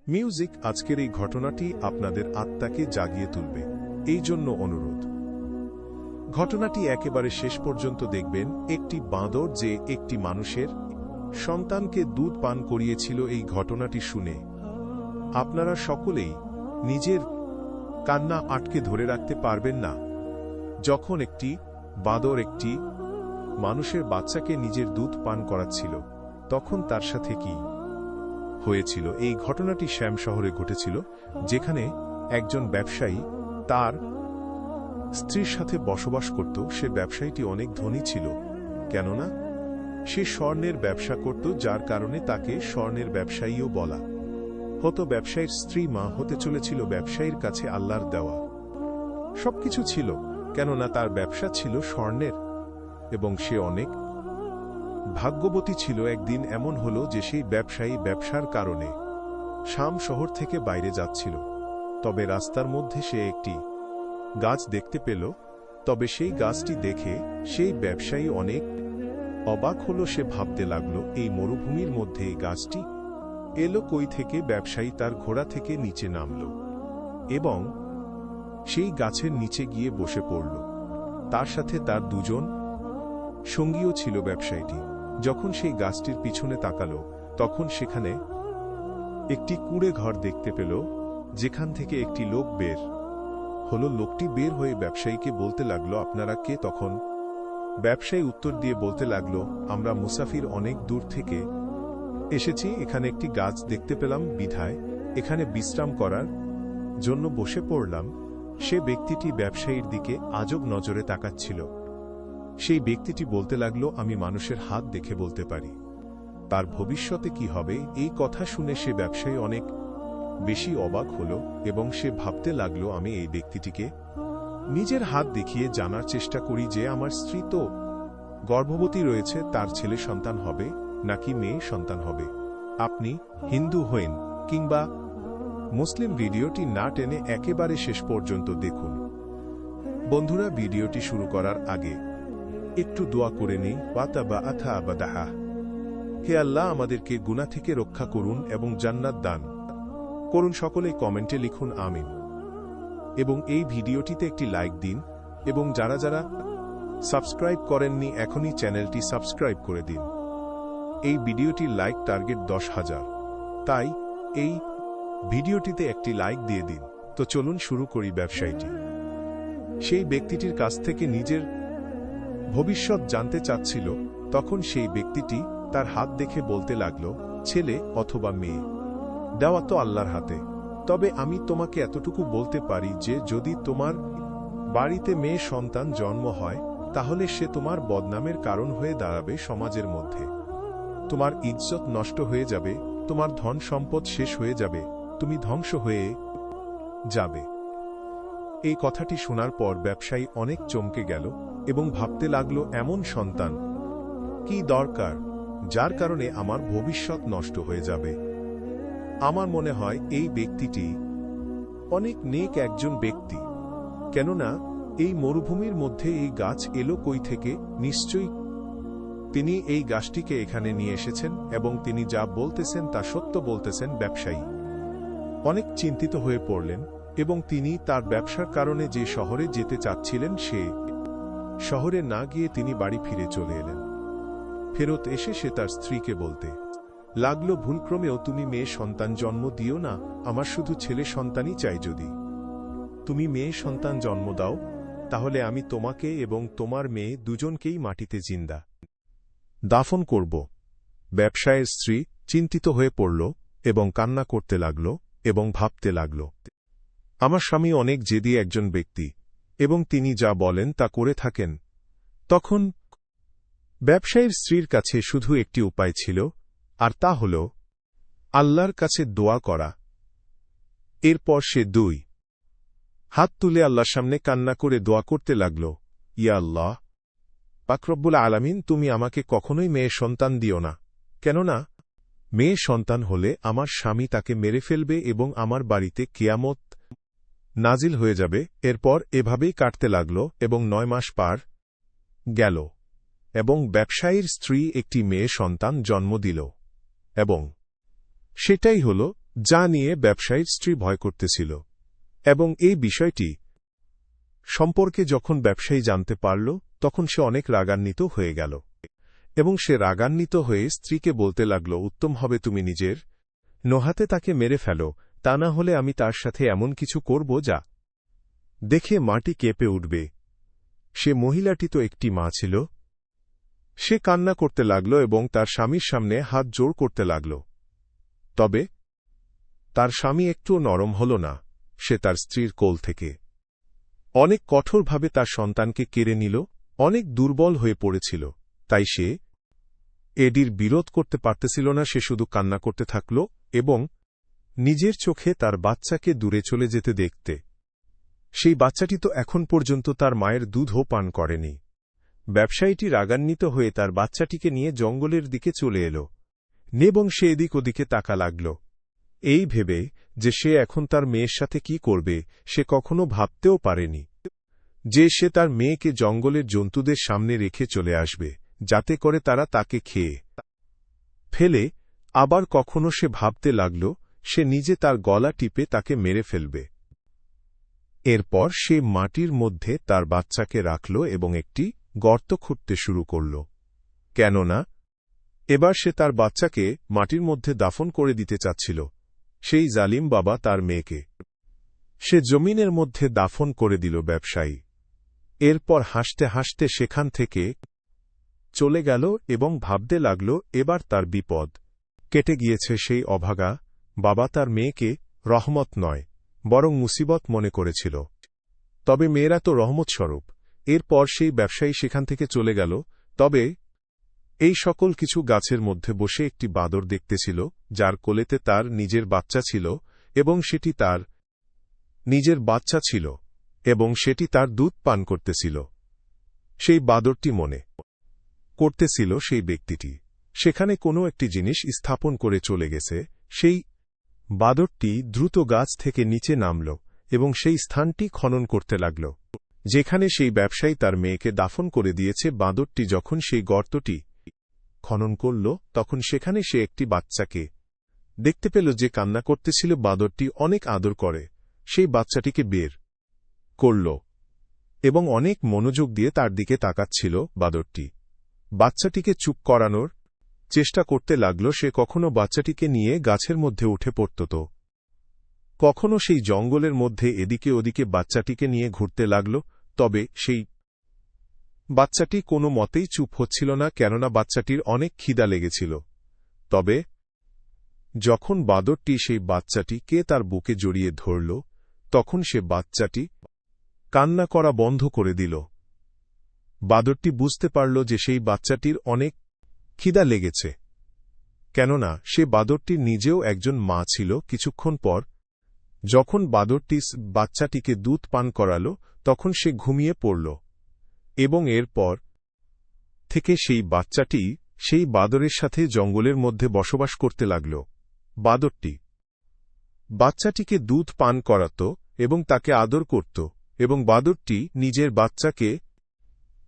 Music আজকের এই ঘটনাটি আপনাদের আত্মাকে জাগিয়ে তুলবে, এই জন্য অনুরোধ। ঘটনাটি একেবারে শেষ পর্যন্ত দেখবেন। একটি বাঁদর যে একটি মানুষের সন্তানকে দুধ পান করিয়েছিল, এই ঘটনাটি শুনে আপনারা সকলেই নিজের কান্না আটকে ধরে রাখতে পারবেন না। যখন একটি বাঁদর একটি মানুষের বাচ্চাকে নিজের দুধ পান করাচ্ছিল, তখন তার সাথে কি হয়েছিল? এই ঘটনাটি শ্যাম শহরে ঘটেছিল, যেখানে একজন ব্যবসায়ী তার স্ত্রীর সাথে বসবাস করত। সে ব্যবসায়ীটি অনেক ধনী ছিল, কেননা সে স্বর্ণের ব্যবসা করত, যার কারণে তাকে স্বর্ণের ব্যবসায়ীও বলা হতো। ব্যবসায়ীর স্ত্রী মা হতে চলেছিল ব্যবসায়ীর কাছে আল্লাহর দেওয়া সবকিছু ছিল, কেননা তার ব্যবসা ছিল স্বর্ণের এবং সে অনেক ভাগ্যবতী ছিল। একদিন এমন হলো যে সেই ব্যবসায়ী ব্যবসার কারণে শাম শহর থেকে বাইরে যাচ্ছিল, তবে রাস্তার মধ্যে সে একটি গাছ দেখতে পেল। তবে সেই গাছটি দেখে সেই ব্যবসায়ী অনেক অবাক হলো। সে ভাবতে লাগলো, এই মরুভূমির মধ্যে এই গাছটি এলো কই থেকে? ব্যবসায়ী তার ঘোড়া থেকে নিচে নামল এবং সেই গাছের নিচে গিয়ে বসে পড়ল। তার সাথে তার দুজন সঙ্গীও ছিল। ব্যবসায়ীটি যখন সেই গাছটির পিছনে তাকালো, তখন সেখানে একটি কুঁড়ে ঘর দেখতে পেল, যেখান থেকে একটি লোক বের হলো। লোকটি বের হয়ে ব্যবসায়ীকে বলতে লাগলো, আপনারা কে? তখন ব্যবসায়ী উত্তর দিয়ে বলতে লাগলো, আমরা মুসাফির, অনেক দূর থেকে এসেছি। এখানে একটি গাছ দেখতে পেলাম, বিধায় এখানে বিশ্রাম করার জন্য বসে পড়লাম। সে ব্যক্তিটি ব্যবসায়ীর দিকে আজব নজরে তাকাচ্ছিল। সেই ব্যক্তিটি বলতে লাগলো, আমি মানুষের হাত দেখে বলতে পারি তার ভবিষ্যতে কি হবে। এই কথা শুনে সে ব্যবসায়ী অনেক বেশি অবাক হল এবং সে ভাবতে লাগলো, আমি এই ব্যক্তিটিকে নিজের হাত দেখিয়ে জানার চেষ্টা করি যে আমার স্ত্রী তো গর্ভবতী রয়েছে, তার ছেলে সন্তান হবে নাকি মেয়ে সন্তান হবে। আপনি হিন্দু হইন কিংবা মুসলিম, ভিডিওটি না টেনে একেবারে শেষ পর্যন্ত দেখুন। বন্ধুরা, ভিডিওটি শুরু করার আগে একটু দোয়া করে নেই। হে আল্লাহ, আমাদেরকে গুনাহ থেকে রক্ষা করুন এবং জান্নাত দান করুন। সকলে কমেন্টে লিখুন আমিন এবং এই ভিডিওটিতে একটি লাইক দিন এবং যারা যারা সাবস্ক্রাইব করেননি এখনই চ্যানেলটি সাবস্ক্রাইব করে দিন। এই ভিডিওটির লাইক টার্গেট 10,000, তাই এই ভিডিওটিতে একটি লাইক দিয়ে দিন। তো চলুন শুরু করি। ব্যবসায়ীটি সেই ব্যক্তিটির কাছ থেকে নিজের ভবিষ্যৎ জানতে চাচ্ছিল। তখন সেই ব্যক্তিটি তার হাত দেখে বলতে লাগলো, ছেলে অথবা মেয়ে দেওয়া তো আল্লাহর হাতে, তবে আমি তোমাকে এতটুকু বলতে পারি যে যদি তোমার বাড়িতে মেয়ে সন্তান জন্ম হয়, তাহলে সে তোমার বদনামের কারণ হয়ে দাঁড়াবে সমাজের মধ্যে। তোমার ইজ্জত নষ্ট হয়ে যাবে, তোমার ধন সম্পদ শেষ হয়ে যাবে, তুমি ধ্বংস হয়ে যাবে। এই কথাটি শোনার পর ব্যবসায়ী অনেক চমকে গেল এবং ভাবতে লাগলো, এমন সন্তান কি দরকার যার কারণে আমার ভবিষ্যৎ নষ্ট হয়ে যাবে। আমার মনে হয় এই ব্যক্তিটি অনেক নেক একজন ব্যক্তি, কেননা এই মরুভূমির মধ্যে এই গাছ এলো কই থেকে? নিশ্চয়ই তিনি এই গাছটিকে এখানে নিয়ে এসেছেন এবং তিনি যা বলতেছেন তা সত্য বলতেছেন। ব্যবসায়ী অনেক চিন্তিত হয়ে পড়লেন এবং তিনি তার ব্যবসার কারণে যে শহরে যেতে চাচ্ছিলেন, সে শহরে না গিয়ে তিনি বাড়ি ফিরে চলে এলেন। ফেরত এসে সে তার স্ত্রীকে বলতে লাগলো, ভুলক্রমেও তুমি মেয়ে সন্তান জন্ম দিও না, আমার শুধু ছেলে সন্তানই চাই। যদি তুমি মেয়ে সন্তান জন্ম দাও, তাহলে আমি তোমাকে এবং তোমার মেয়ে দুজনকেই মাটিতে জিন্দা দাফন করব। ব্যবসায়ের স্ত্রী চিন্তিত হয়ে পড়ল এবং কান্না করতে লাগল এবং ভাবতে লাগল, আমার স্বামী অনেক জেদি একজন ব্যক্তি এবং তিনি যা বলেন তা করে থাকেন। তখন ব্যবসায়ীর স্ত্রীর কাছে শুধু একটি উপায় ছিল, আর তা হল আল্লাহর কাছে দোয়া করা। এরপর সে দুই হাত তুলে আল্লাহর সামনে কান্না করে দোয়া করতে লাগল, ইয়া আল্লাহ পাক রব্বুল আলামিন, তুমি আমাকে কখনোই মেয়ে সন্তান দিও না, কেননা মেয়ে সন্তান হলে আমার স্বামী তাকে মেরে ফেলবে এবং আমার বাড়িতে কিয়ামত নাজিল হয়ে যাবে। এরপর এভাবেই কাটতে লাগল এবং 9 মাস পার গেল এবং ব্যবসায়ীর স্ত্রী একটি মেয়ে সন্তান জন্ম দিল এবং সেটাই হল যা নিয়ে ব্যবসায়ীর স্ত্রী ভয় করতেছিল। এবং এই বিষয়টি সম্পর্কে যখন ব্যবসায়ী জানতে পারল, তখন সে অনেক রাগান্বিত হয়ে গেল এবং সে রাগান্বিত হয়ে স্ত্রীকে বলতে লাগল, উত্তম হবে তুমি নিজের নোহাতে তাকে মেরে ফেলো, তা না হলে আমি তার সাথে এমন কিছু করব যা দেখে মাটি কেঁপে উঠবে। সে মহিলাটি তো একটি মা ছিল। সে কান্না করতে লাগল এবং তার স্বামীর সামনে হাত জোড় করতে লাগল। তবে তার স্বামী একটুও নরম হল না। সে তার স্ত্রীর কোল থেকে অনেক কঠোরভাবে তার সন্তানকে কেড়ে নিল। অনেক দুর্বল হয়ে পড়েছিল, তাই সে এডির বিরোধ করতে পারতেছিল না। সে শুধু কান্না করতে থাকল এবং নিজের চোখে তার বাচ্চাকে দূরে চলে যেতে দেখতে। সেই বাচ্চাটি তো এখন পর্যন্ত তার মায়ের দুধও পান করেনি। ব্যবসায়ীটি রাগান্বিত হয়ে তার বাচ্চাটিকে নিয়ে জঙ্গলের দিকে চলে এল এবং সে এদিক ওদিকে তাকা লাগল, এই ভেবে যে সে এখন তার মেয়ের সাথে কি করবে। সে কখনো ভাবতেও পারেনি যে সে তার মেয়েকে জঙ্গলের জন্তুদের সামনে রেখে চলে আসবে, যাতে করে তারা তাকে খেয়ে ফেলে। আবার কখনো সে ভাবতে লাগল সে নিজে তার গলা টিপে তাকে মেরে ফেলবে। এরপর সে মাটির মধ্যে তার বাচ্চাকে রাখল এবং একটি গর্ত খুঁড়তে শুরু করল, কেননা এবার সে তার বাচ্চাকে মাটির মধ্যে দাফন করে দিতে চাচ্ছিল। সেই জালিম বাবা তার মেয়েকে সে জমিনের মধ্যে দাফন করে দিল ব্যবসায়ী। এরপর হাসতে হাসতে সেখান থেকে চলে গেল এবং ভাবতে লাগল এবার তার বিপদ কেটে গিয়েছে। সেই অভাগা বাবা তার মেয়েকে রহমত নয় বরং মুসিবত মনে করেছিল। তবে মেয়েরা তো রহমত স্বরূপ। এরপর সেই ব্যবসায়ী সেখান থেকে চলে গেল। তবে এই সকল কিছু গাছের মধ্যে বসে একটি বাদর দেখতেছিল, যার কোলেতে তার নিজের বাচ্চা ছিল এবং সেটি তার নিজের বাচ্চা ছিল এবং সেটি তার দুধ পান করতেছিল। সেই বাদরটি মনে করতেছিল সেই ব্যক্তিটি সেখানে কোনো একটি জিনিস স্থাপন করে চলে গেছে। সেই বাদরটি দ্রুত গাছ থেকে নিচে নামল এবং সেই স্থানটি খনন করতে লাগল যেখানে সেই ব্যবসায়ী তার মেয়েকে দাফন করে দিয়েছে। বাদরটি যখন সেই গর্তটি খনন করল, তখন সেখানে সে একটি বাচ্চাকে দেখতে পেল যে কান্না করতেছিল। বাদরটি অনেক আদর করে সেই বাচ্চাটিকে বের করল এবং অনেক মনোযোগ দিয়ে তার দিকে তাকাচ্ছিল। বাদরটি বাচ্চাটিকে চুপ করানোর চেষ্টা করতে লাগল। সে কখনো বাচ্চাটিকে নিয়ে গাছের মধ্যে উঠে পড়ত, কখনো সেই জঙ্গলের মধ্যে এদিকে ওদিকে বাচ্চাটিকে নিয়ে ঘুরতে লাগল। তবে সেই বাচ্চাটি কোনো মতেই চুপ হচ্ছিল না, কেননা বাচ্চাটির অনেক খিদা লেগেছিল। তবে যখন বাদরটি সেই বাচ্চাটিকে তার বুকে জড়িয়ে ধরল, তখন সে বাচ্চাটি কান্না করা বন্ধ করে দিল। বাদরটি বুঝতে পারল যে সেই বাচ্চাটির অনেক খিদা লেগেছে, কেননা সে বাদরটির নিজেও একজন মা ছিল। কিছুক্ষণ পর যখন বাদরটি বাচ্চাটিকে দুধ পান করাল, তখন সে ঘুমিয়ে পড়ল এবং এরপর থেকে সেই বাচ্চাটি সেই বাদরের সাথে জঙ্গলের মধ্যে বসবাস করতে লাগল। বাদরটি বাচ্চাটিকে দুধ পান করাত এবং তাকে আদর করত এবং বাদরটি নিজের বাচ্চাকে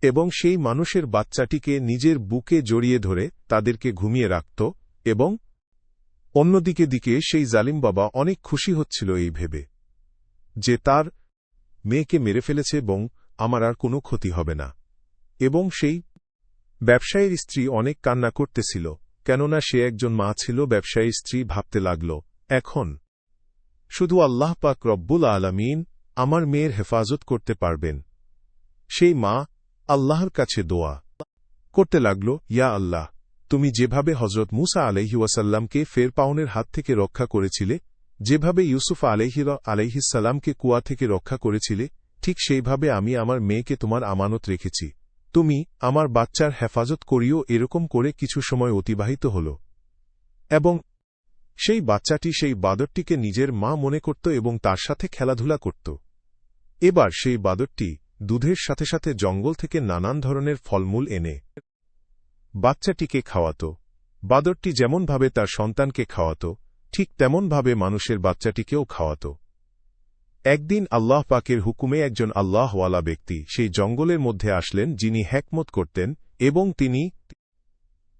এবং সেই মানুষের বাচ্চাটিকে নিজের বুকে জড়িয়ে ধরে তাদেরকে ঘুমিয়ে রাখত। এবং অন্যদিকে সেই জালিম বাবা অনেক খুশি হচ্ছিল এই ভেবে যে তার মেয়েকে মেরে ফেলেছে এবং আমার আর কোনো ক্ষতি হবে না। এবং সেই ব্যবসায়ীর স্ত্রী অনেক কান্না করতেছিল, কেননা সে একজন মা ছিল। ব্যবসায়ীর স্ত্রী ভাবতে লাগল, এখন শুধু আল্লাহ পাক রব্বুল আলামিন আমার মেয়ের হেফাজত করতে পারবেন। সেই মা আল্লাহর কাছে দোয়া করতে লাগল, ইয়া আল্লাহ, তুমি যেভাবে হযরত মূসা আলাইহি ওয়াসাল্লামকে ফেরআউনের হাত থেকে রক্ষা করেছিলে, যেভাবে ইউসুফ আলাইহিস সালামকে কুয়া থেকে রক্ষা করেছিলে, ঠিক সেইভাবে আমি আমার মেয়েকে তোমার আমানত রেখেছি। তুমি আমার বাচ্চার হেফাজত করিও। এরকম করে কিছু সময় অতিবাহিত হল এবং সেই বাচ্চাটি সেই বাদরটিকে নিজের মা মনে করত এবং তার সাথে খেলাধুলা করত। এবার সেই বাদরটি দুধের সাথে সাথে জঙ্গল থেকে নানান ধরনের ফলমূল এনে বাচ্চাটিকে খাওয়াত। বাদরটি যেমনভাবে তার সন্তানকে খাওয়াত, ঠিক তেমনভাবে মানুষের বাচ্চাটিকেও খাওয়াত। একদিন আল্লাহ পাকের হুকুমে একজন আল্লাহওয়ালা ব্যক্তি সেই জঙ্গলের মধ্যে আসলেন, যিনি হিকমত করতেন এবং তিনি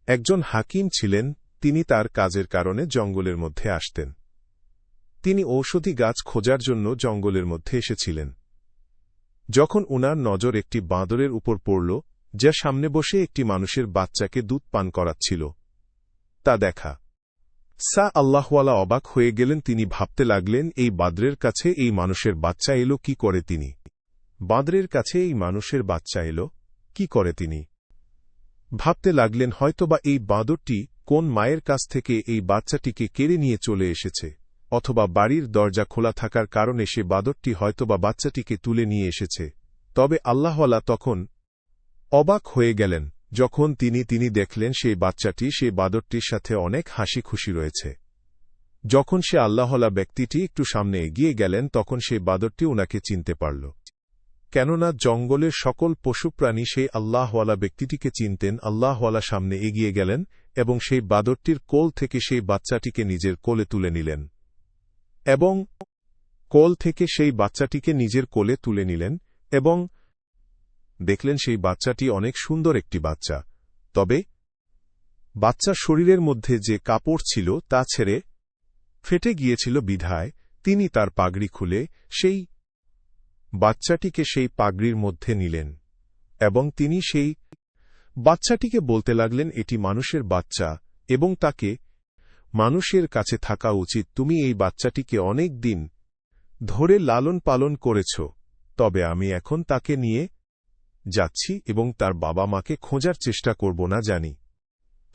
একজন হাকিম ছিলেন। তিনি তার কাজের কারণে জঙ্গলের মধ্যে আসতেন। তিনি ঔষধি গাছ খোঁজার জন্য জঙ্গলের মধ্যে এসেছিলেন। যখন উনার নজর একটি বাঁদরের উপর পড়ল, যা সামনে বসে একটি মানুষের বাচ্চাকে দুধ পান করাচ্ছিল। তা দেখা আল্লাহওয়ালা অবাক হয়ে গেলেন। তিনি ভাবতে লাগলেন, এই বাঁদরের কাছে এই মানুষের বাচ্চা এলো কি করে? বাঁদরের কাছে এই মানুষের বাচ্চা এলো কি করে? তিনি ভাবতে লাগলেন, হয়তোবা এই বাঁদরটি কোন মায়ের কাছ থেকে এই বাচ্চাটিকে কেড়ে নিয়ে চলে এসেছে, অথবা বাড়ির দরজা খোলা থাকার কারণে সে বাঁদরটি হয়তোবা বাচ্চাটিকে তুলে নিয়ে এসেছে। তবে আল্লাহওয়ালা তখন অবাক হয়ে গেলেন যখন তিনি দেখলেন সেই বাচ্চাটি সেই বাঁদরটির সাথে অনেক হাসি খুশি রয়েছে। যখন সে আল্লাহওয়ালা ব্যক্তিটি একটু সামনে এগিয়ে গেলেন, তখন সেই বাঁদরটি উনাকে চিনতে পারল। কেননা জঙ্গলের সকল পশুপ্রাণী সেই আল্লাহওয়ালা ব্যক্তিটিকে চিনতেন। আল্লাহওয়ালা সামনে এগিয়ে গেলেন এবং সেই বাঁদরটির কোল থেকে সেই বাচ্চাটিকে নিজের কোলে তুলে নিলেন এবং দেখলেন সেই বাচ্চাটি অনেক সুন্দর একটি বাচ্চা। তবে বাচ্চার শরীরের মধ্যে যে কাপড় ছিল তা ছেড়ে ফেটে গিয়েছিল বিধায় তিনি তার পাগড়ি খুলে সেই বাচ্চাটিকে সেই পাগড়ির মধ্যে নিলেন এবং তিনি সেই বাচ্চাটিকে বলতে লাগলেন, এটি মানুষের বাচ্চা এবং তাকে মানুষের কাছে থাকা উচিত। তুমি এই বাচ্চাটিকে অনেক দিন ধরে লালন পালন করেছ, তবে আমি এখন তাকে নিয়ে যাচ্ছি এবং তার বাবা মাকে খোঁজার চেষ্টা করব না জানি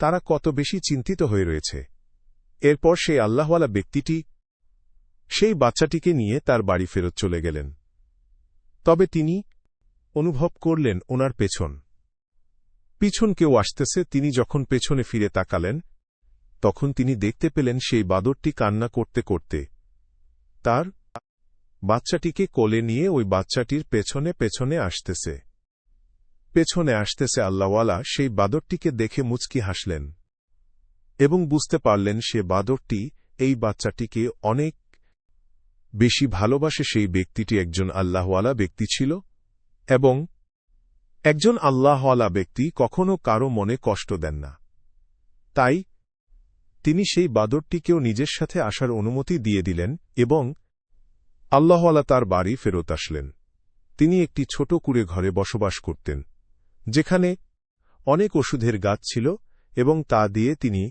তারা কত বেশি চিন্তিত হয়ে রয়েছে। এরপর সেই আল্লাহওয়ালা ব্যক্তিটি সেই বাচ্চাটিকে নিয়ে তার বাড়ি ফেরত চলে গেলেন। তবে তিনি অনুভব করলেন ওনার পিছন কেউ আসতেছে। তিনি যখন পেছনে ফিরে তাকালেন, তখন তিনি দেখতে পেলেন সেই বাঁদরটি কান্না করতে করতে তার বাচ্চাটিকে কোলে নিয়ে ওই বাচ্চাটির পেছনে আসতেছে। আল্লাহওয়ালা সেই বাঁদরটিকে দেখে মুচকি হাসলেন এবং বুঝতে পারলেন সে বাঁদরটি এই বাচ্চাটিকে অনেক বেশি ভালোবাসে। সেই ব্যক্তিটি একজন আল্লাহওয়ালা ব্যক্তি ছিল এবং একজন আল্লাহওয়ালা ব্যক্তি কখনো কারো মনে কষ্ট দেন না। তাই তিনি সেই বাঁদরটিকেও নিজের সাথে আসার অনুমতি দিয়ে দিলেন এবং আল্লাহওয়ালা তার বাড়ি ফেরত আসলেন। তিনি একটি ছোট কুঁড়ে ঘরে বসবাস করতেন, যেখানে অনেক ওষুধের গাছ ছিল এবং তা দিয়ে তিনি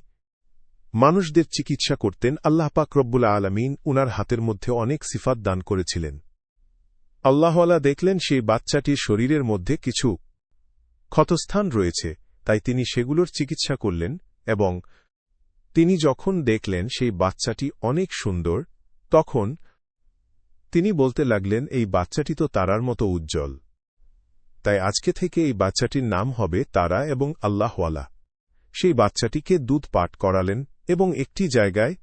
মানুষদের চিকিৎসা করতেন। আল্লাহ পাক রব্বুল আলামিন উনার হাতের মধ্যে অনেক সিফাত দান করেছিলেন। আল্লাহওয়ালা দেখলেন সেই বাচ্চাটির শরীরের মধ্যে কিছু ক্ষতস্থান রয়েছে, তাই তিনি সেগুলোর চিকিৎসা করলেন এবং তিনি যখন দেখলেন সেই বাচ্চাটি অনেক সুন্দর, তখন তিনি বলতে লাগলেন, এই বাচ্চাটি তো তারার মতো উজ্জ্বল, তাই আজকে থেকে এই বাচ্চাটির নাম হবে তারা এবং আল্লাহওয়ালা। সেই বাচ্চাটিকে দুধ পাঠ করালেন এবং একটি জায়গায়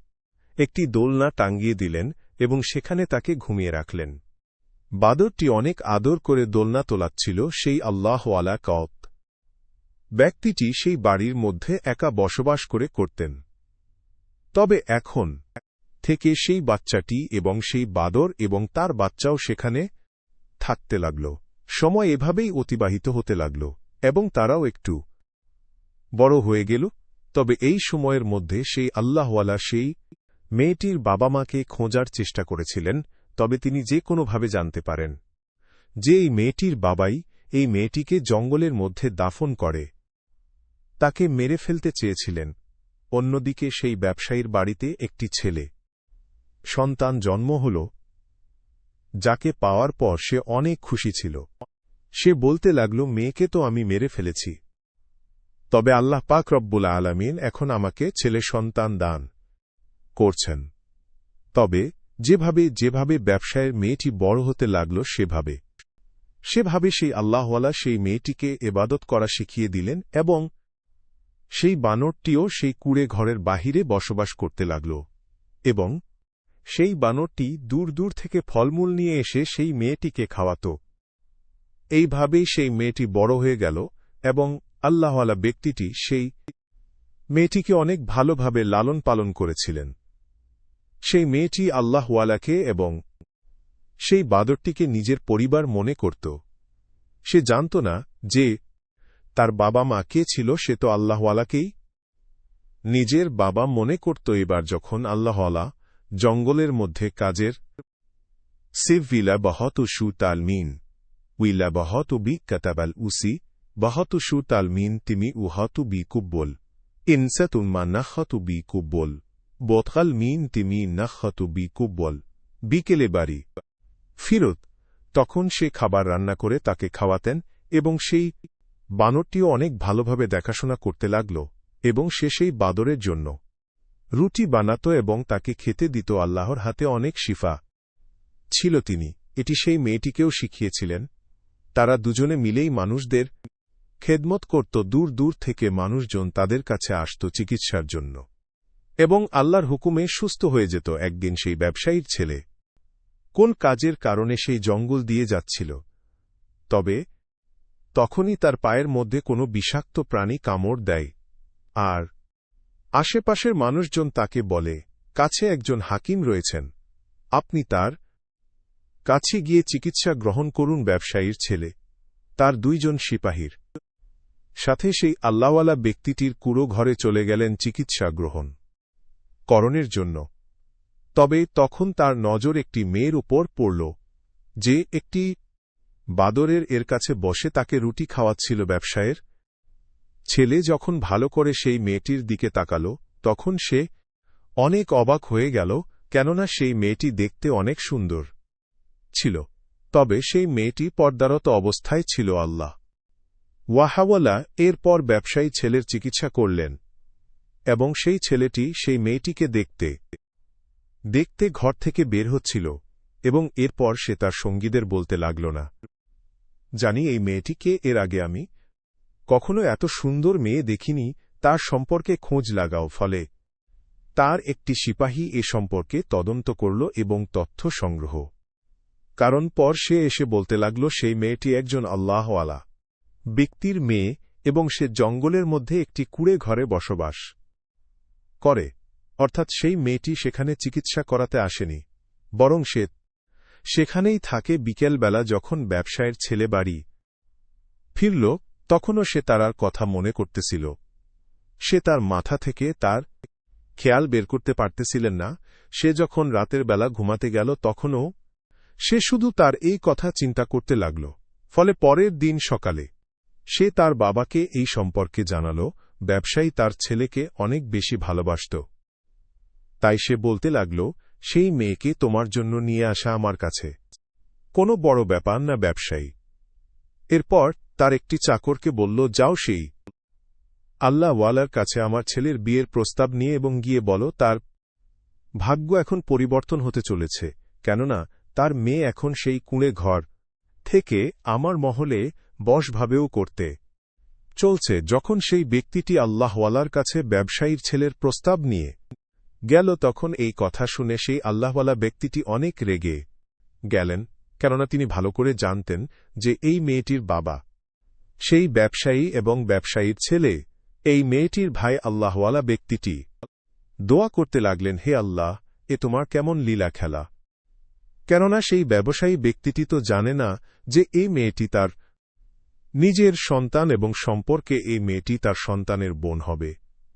একটি দোলনা টাঙ্গিয়ে দিলেন এবং সেখানে তাকে ঘুমিয়ে রাখলেন। বাঁদরটি অনেক আদর করে দোলনা তোলাচ্ছিল। সেই আল্লাহওয়ালা ব্যক্তিটি সেই বাড়ির মধ্যে একা বসবাস করতেন। তবে এখন থেকে সেই বাচ্চাটি এবং সেই বাঁদর এবং তার বাচ্চাও সেখানে থাকতে লাগল। সময় এভাবেই অতিবাহিত হতে লাগল এবং তারাও একটু বড় হয়ে গেল। তবে এই সময়ের মধ্যে সেই আল্লাহওয়ালা সেই মেয়েটির বাবা মাকে খোঁজার চেষ্টা করেছিলেন। তবে তিনি যে কোনোভাবে জানতে পারেন যে এই মেয়েটির বাবাই এই মেয়েটিকে জঙ্গলের মধ্যে দাফন করে তাকে মেরে ফেলতে চেয়েছিলেন। অন্যদিকে সেই ব্যবসায়ীর বাড়িতে একটি ছেলে সন্তান জন্ম হল, যাকে পাওয়ার পর সে অনেক খুশি ছিল। সে বলতে লাগল, মেয়েকে তো আমি মেরে ফেলেছি, তবে আল্লাহ পাক রব্বুল আলামিন এখন আমাকে ছেলে সন্তান দান করছেন। তবে যেভাবে ব্যবসায়ের মেয়েটি বড় হতে লাগল, সেভাবে সেই আল্লাহওয়ালা সেই মেয়েটিকে ইবাদত করা শিখিয়ে দিলেন এবং সেই বানরটিও সেই কুঁড়ে ঘরের বাহিরে বসবাস করতে লাগল এবং সেই বানরটি দূর দূর থেকে ফলমূল নিয়ে এসে সেই মেয়েটিকে খাওয়াত। এইভাবেই সেই মেয়েটি বড় হয়ে গেল এবং আল্লাহওয়ালা ব্যক্তিটি সেই মেয়েটিকে অনেক ভালোভাবে লালন পালন করেছিলেন। সেই মেয়েটি আল্লাহওয়ালাকে এবং সেই বাঁদরটিকে নিজের পরিবার মনে করত। সে জানত না যে তার বাবা মা কে ছিল, সে তো আল্লাহওয়ালাকেই নিজের বাবা মনে করত। এবার যখন আল্লাহওয়ালা জঙ্গলের মধ্যে কাজের সিভ উইলা বহত শু তালমিন উইলা বহত বি কাতাবাল উসি বহত শু তালমিন তিমি উহতু বি কুব্বল ইনসাতুম্মা নাহতু বি কুব্বল বোতখাল মিন তিমি নাহতু বি কুব্বল বিকেলে বাড়ি ফিরত তখন সে খাবার রান্না করে তাকে খাওয়াতেন এবং সেই বানরটিও অনেক ভালোভাবে দেখাশোনা করতে লাগল এবং সে সেই বাদরের জন্য রুটি বানাত এবং তাকে খেতে দিত। আল্লাহর হাতে অনেক শিফা ছিল, তিনি এটি সেই মেয়েটিকেও শিখিয়েছিলেন। তারা দুজনে মিলেই মানুষদের খেদমত করত। দূর দূর থেকে মানুষজন তাদের কাছে আসত চিকিৎসার জন্য এবং আল্লাহর হুকুমে সুস্থ হয়ে যেত। একদিন সেই ব্যবসায়ীর ছেলে কোন কাজের কারণে সেই জঙ্গল দিয়ে যাচ্ছিল, তবে তখনই তার পায়ের মধ্যে কোনো বিষাক্ত প্রাণী কামড় দেয়, আর আশেপাশের মানুষজন তাকে বলে, কাছে একজন হাকিম রয়েছেন, আপনি তার কাছে গিয়ে চিকিৎসা গ্রহণ করুন। ব্যবসায়ীর ছেলে তার দুইজন সিপাহীর সাথে সেই আল্লাহওয়ালা ব্যক্তিটির কুঁড়ো ঘরে চলে গেলেন চিকিৎসা গ্রহণ করণের জন্য। তবে তখন তার নজর একটি মেয়ের উপর পড়ল, যে একটি বাদরের এর কাছে বসে তাকে রুটি খাওয়াচ্ছিল। ব্যবসায়ের ছেলে যখন ভালো করে সেই মেয়েটির দিকে তাকাল, তখন সে অনেক অবাক হয়ে গেল, কেননা সেই মেয়েটি দেখতে অনেক সুন্দর ছিল। তবে সেই মেয়েটি পর্দারত অবস্থায় ছিল। আল্লাহ ওয়াহাওয়ালা এরপর ব্যবসায়ী ছেলের চিকিৎসা করলেন এবং সেই ছেলেটি সেই মেয়েটিকে দেখতে দেখতে ঘর থেকে বের হচ্ছিল এবং এরপর সে তার সঙ্গীদের বলতে লাগল, না জানি এই মেয়েটিকে, এর আগে আমি কখনো এত সুন্দর মেয়ে দেখিনি, তার সম্পর্কে খোঁজ লাগাও। ফলে তার একটি সিপাহী এ সম্পর্কে তদন্ত করল এবং তথ্য সংগ্রহ কারণ পর সে এসে বলতে লাগল, সেই মেয়েটি একজন আল্লাহওয়ালা ব্যক্তির মেয়ে এবং সে জঙ্গলের মধ্যে একটি কুঁড়ে ঘরে বসবাস করে। অর্থাৎ সেই মেয়েটি সেখানে চিকিৎসা করাতে আসেনি, বরং সে সেখানেই থাকে। বিকেলবেলা যখন ব্যবসায়ের ছেলে বাড়ি ফিরল, তখনও সে তার কথা মনে করতেছিল। সে তার মাথা থেকে তার খেয়াল বের করতে পারতেছিলেন না। সে যখন রাতের বেলা ঘুমাতে গেল, তখনও সে শুধু তার এই কথা চিন্তা করতে লাগল। ফলে পরের দিন সকালে সে তার বাবাকে এই সম্পর্কে জানাল। ব্যবসায়ী তার ছেলেকে অনেক বেশি ভালোবাসত, তাই সে বলতে লাগল, সেই মেয়েকে তোমার জন্য নিয়ে আসা আমার কাছে কোনো বড় ব্যাপার না। ব্যবসায়ী এরপর তার একটি চাকরকে বলল, যাও সেই আল্লাহওয়ালার কাছে আমার ছেলের বিয়ের প্রস্তাব নিয়ে এবং গিয়ে বলো তার ভাগ্য এখন পরিবর্তন হতে চলেছে, কেননা তার মেয়ে এখন সেই কুঁড়ে ঘর থেকে আমার মহলে বশভাবেও করতে চলছে। যখন সেই ব্যক্তিটি আল্লাহওয়ালার কাছে ব্যবসায়ীর ছেলের প্রস্তাব নিয়ে গেল, তখন এই কথা শুনে সেই আল্লাহওয়ালা ব্যক্তিটি অনেক রেগে গেলেন, কেননা তিনি ভালো করে জানতেন যে এই মেয়েটির বাবা সেই ব্যবসায়ী এবং ব্যবসায়ীর ছেলে এই মেয়েটির ভাই। আল্লাহওয়ালা ব্যক্তিটি দোয়া করতে লাগলেন, হে আল্লাহ, এ তোমার কেমন লীলা খেলা, কেননা সেই ব্যবসায়ী ব্যক্তিটি তো জানে না যে এই মেয়েটি তার নিজের সন্তান এবং সম্পর্কে এই মেয়েটি তার সন্তানের বোন হবে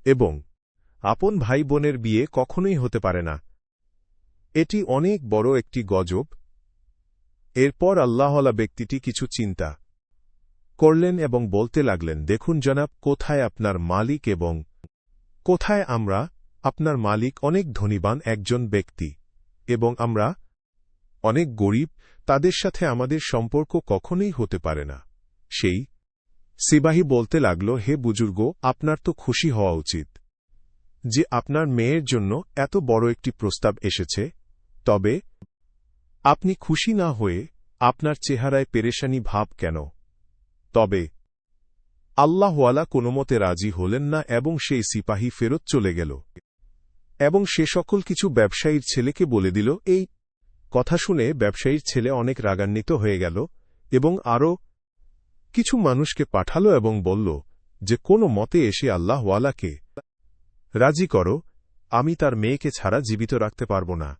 এবং আপন ভাই বোনের বিয়ে কখনোই হতে পারে না। এটি অনেক বড় একটি গজব। এরপর আল্লাহওয়ালা ব্যক্তিটি কিছু চিন্তা করলেন এবং বলতে লাগলেন, দেখুন জনাব, কোথায় আপনার মালিক এবং কোথায় আমরা? আপনার মালিক অনেক ধনীবান একজন ব্যক্তি এবং আমরা অনেক গরিব, তাদের সাথে আমাদের সম্পর্ক কখনোই হতে পারে না। সেই সিপাহী বলতে লাগল, হে বুজুর্গ, আপনার তো খুশি হওয়া উচিত যে আপনার মেয়ের জন্য এত বড় একটি প্রস্তাব এসেছে। তবে আপনি খুশি না হয়ে আপনার চেহারায় পেরেশানি ভাব কেন? তবে আল্লাহওয়ালা কোনোমতে রাজি হলেন না এবং সেই সিপাহী ফেরত চলে গেল এবং সে সকল কিছু ব্যবসায়ীর ছেলেকে বলে দিল। এই কথা শুনে ব্যবসায়ীর ছেলে অনেক রাগান্বিত হয়ে গেল এবং আরও কিছু মানুষকে পাঠালো এবং বলল যে কোনো মতে এসে আল্লাহওয়ালাকে রাজি করো, আমি তার মেয়েকে ছাড়া জীবিত রাখতে পারব না।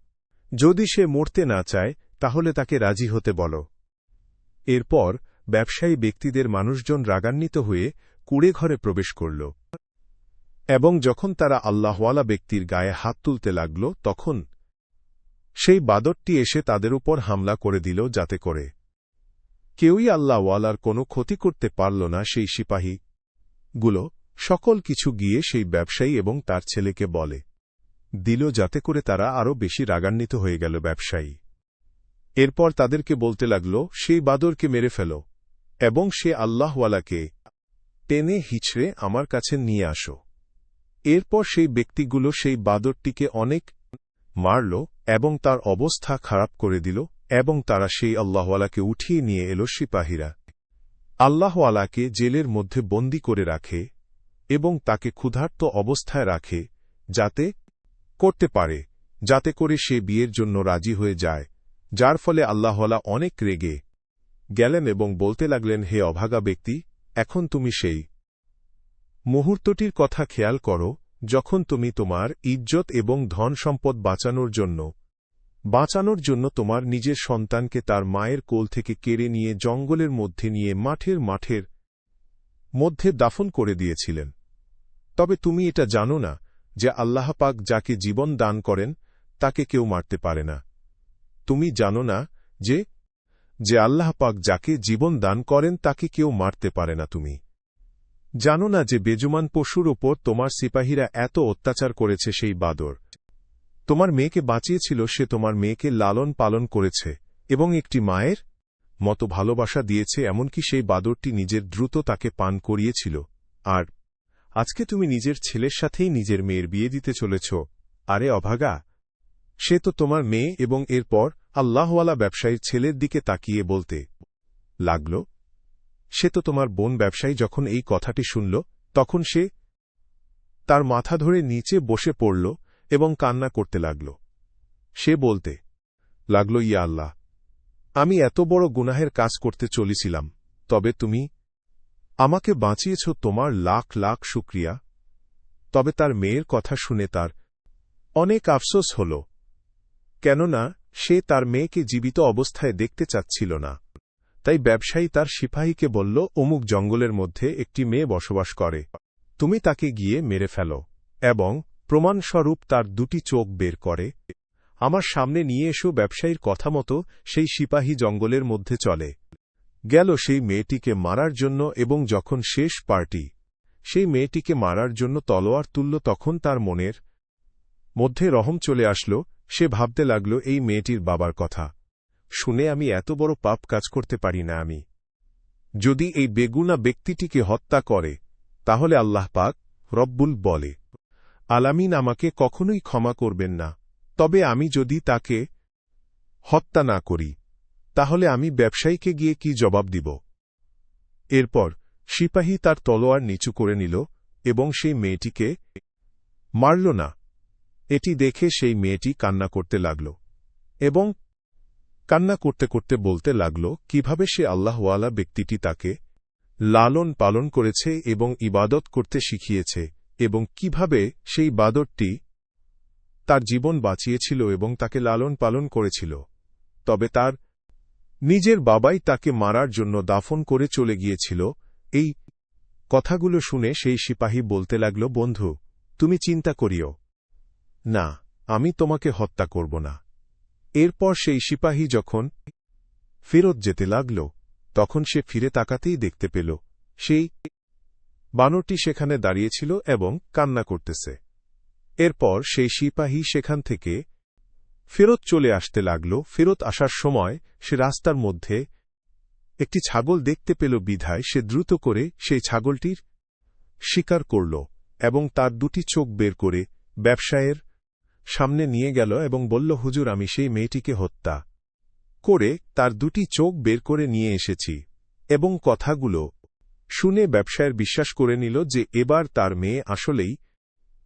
যদি সে মরতে না চায় তাহলে তাকে রাজি হতে বলো। এরপর ব্যবসায়ী ব্যক্তিদের মানুষজন রাগান্বিত হয়ে কুঁড়ে ঘরে প্রবেশ করল এবং যখন তারা আল্লাহওয়ালা ব্যক্তির গায়ে হাত তুলতে লাগল, তখন সেই বাদরটি এসে তাদের উপর হামলা করে দিল, যাতে করে কেউই আল্লাহওয়ালার কোনো ক্ষতি করতে পারল না। সেই সিপাহীগুলো সকল কিছু গিয়ে সেই ব্যবসায়ী এবং তার ছেলেকে বলে দিল, যাতে করে তারা আরও বেশি রাগান্বিত হয়ে গেল। ব্যবসায়ী এরপর তাদেরকে বলতে লাগল, সেই বাদরকে মেরে ফেলো এবং সে আল্লাহওয়ালাকে টেনে হিঁচড়ে আমার কাছে নিয়ে আসো। এরপর সেই ব্যক্তিগুলো সেই বাদরটিকে অনেক মারল এবং তার অবস্থা খারাপ করে দিল, এবং তারা সেই আল্লাহওয়ালাকে উঠিয়ে নিয়ে এল। সিপাহীরা আল্লাহওয়ালাকে জেলের মধ্যে বন্দী করে রাখে এবং তাকে ক্ষুধার্ত অবস্থায় রাখে, যাতে করতে পারে, যাতে করে সে বিয়ের জন্য রাজি হয়ে যায়, যার ফলে আল্লাহওয়ালা অনেক রেগে গেলেন এবং বলতে লাগলেন, হে অভাগা ব্যক্তি, এখন তুমি সেই মুহূর্তটির কথা খেয়াল করো যখন তুমি তোমার ইজ্জত এবং ধন সম্পদ বাঁচানোর জন্য তোমার নিজের সন্তানকে তার মায়ের কোল থেকে কেড়ে নিয়ে জঙ্গলের মধ্যে নিয়ে মাঠের মধ্যে দাফন করে দিয়েছিলেন। তবে তুমি এটা জানো না যে আল্লাহ পাক যাকে জীবন দান করেন তাকে কেউ মারতে পারে না। তুমি জানো না যে আল্লাহ পাক যাকে জীবন দান করেন তাকে কেউ মারতে পারে না। তুমি জানো না যে বেজুমান পশুর ওপর তোমার সিপাহীরা এত অত্যাচার করেছে। সেই বাদর তোমার মেয়েকে বাঁচিয়েছিল, সে তোমার মেয়েকে লালন পালন করেছে এবং একটি মায়ের মতো ভালোবাসা দিয়েছে, এমনকি সেই বাদরটি নিজের দ্রুত তাকে পান করিয়েছিল। আর আজকে তুমি নিজের ছেলের সাথেই নিজের মেয়ের বিয়ে দিতে চলেছ। আরে অভাগা, সে তো তোমার মেয়ে। এবং এরপর আল্লাহওয়ালা ব্যবসায়ীর ছেলের দিকে তাকিয়ে বলতে লাগল, সে তো তোমার বোন। ব্যবসায়ী যখন এই কথাটি শুনল, তখন সে তার মাথা ধরে নিচে বসে পড়ল এবং কান্না করতে লাগল। সে বলতে লাগল, ইয়া আল্লাহ, আমি এত বড় গুনাহের কাজ করতে চলেছিলাম, তবে তুমি আমাকে বাঁচিয়েছ, তোমার লাখ লাখ শুকরিয়া। তবে তার মেয়ের কথা শুনে তার অনেক আফসোস হল, কেননা সে তার মেয়েকে জীবিত অবস্থায় দেখতে চাচ্ছিল না। তাই ব্যবসায়ী তার সিপাহীকে বলল, অমুক জঙ্গলের মধ্যে একটি মেয়ে বসবাস করে, তুমি তাকে গিয়ে মেরে ফেলো এবং প্রমাণস্বরূপ তার দুটি চোখ বের করে আমার সামনে নিয়ে এসো। ব্যবসায়ীর কথা মতো সেই সিপাহী জঙ্গলের মধ্যে চলে গেল সেই মেয়েটিকে মারার জন্য, এবং যখন শেষ পার্টি সেই মেয়েটিকে মারার জন্য তলোয়ার তুলল, তখন তার মনের মধ্যে রহম চলে আসলো। সে ভাবতে লাগল, এই মেয়েটির বাবার কথা শুনে আমি এত বড় পাপ কাজ করতে পারি না। আমি যদি এই বেগুনা ব্যক্তিটিকে হত্যা করে, তাহলে আল্লাহ পাক রব্বুল বলে আলামিন আমাকে কখনোই ক্ষমা করবেন না। তবে আমি যদি তাকে হত্যা না করি, তাহলে আমি ব্যবসায়ীকে গিয়ে কি জবাব দিব? এরপর সিপাহী তার তলোয়ার নিচু করে নিল এবং সেই মেয়েটিকে মারল না। এটি দেখে সেই মেয়েটি কান্না করতে লাগল এবং কান্না করতে করতে বলতে লাগল কিভাবে সে আল্লাহওয়ালা ব্যক্তিটি তাকে লালন পালন করেছে এবং ইবাদত করতে শিখিয়েছে, এবং কিভাবে সেই বাদরটি তার জীবন বাঁচিয়েছিল এবং তাকে লালন পালন করেছিল। তবে তার নিজের বাবাই তাকে মারার জন্য দাফন করে চলে গিয়েছিল। এই কথাগুলো শুনে সেই সিপাহী বলতে লাগল, বন্ধু, তুমি চিন্তা করিও না, আমি তোমাকে হত্যা করব না। এরপর সেই সিপাহী যখন ফেরত যেতে লাগল, তখন সে ফিরে তাকাতেই দেখতে পেল সেই বানরটি সেখানে দাঁড়িয়েছিল এবং কান্না করতেছে। এরপর সেই সিপাহী সেখান থেকে ফেরত চলে আসতে লাগল। ফেরত আসার সময় সে রাস্তার মধ্যে একটি ছাগল দেখতে পেল, বিধায় সে দ্রুত করে সেই ছাগলটির শিকার করল এবং তার দুটি চোখ বের করে ব্যবসায়ের সামনে নিয়ে গেল এবং বলল, হুজুর, আমি সেই মেয়েটিকে হত্যা করে তার দুটি চোখ বের করে নিয়ে এসেছি। এবং কথাগুলো শুনে ব্যবসায়ের বিশ্বাস করে নিল যে এবার তার মেয়ে আসলেই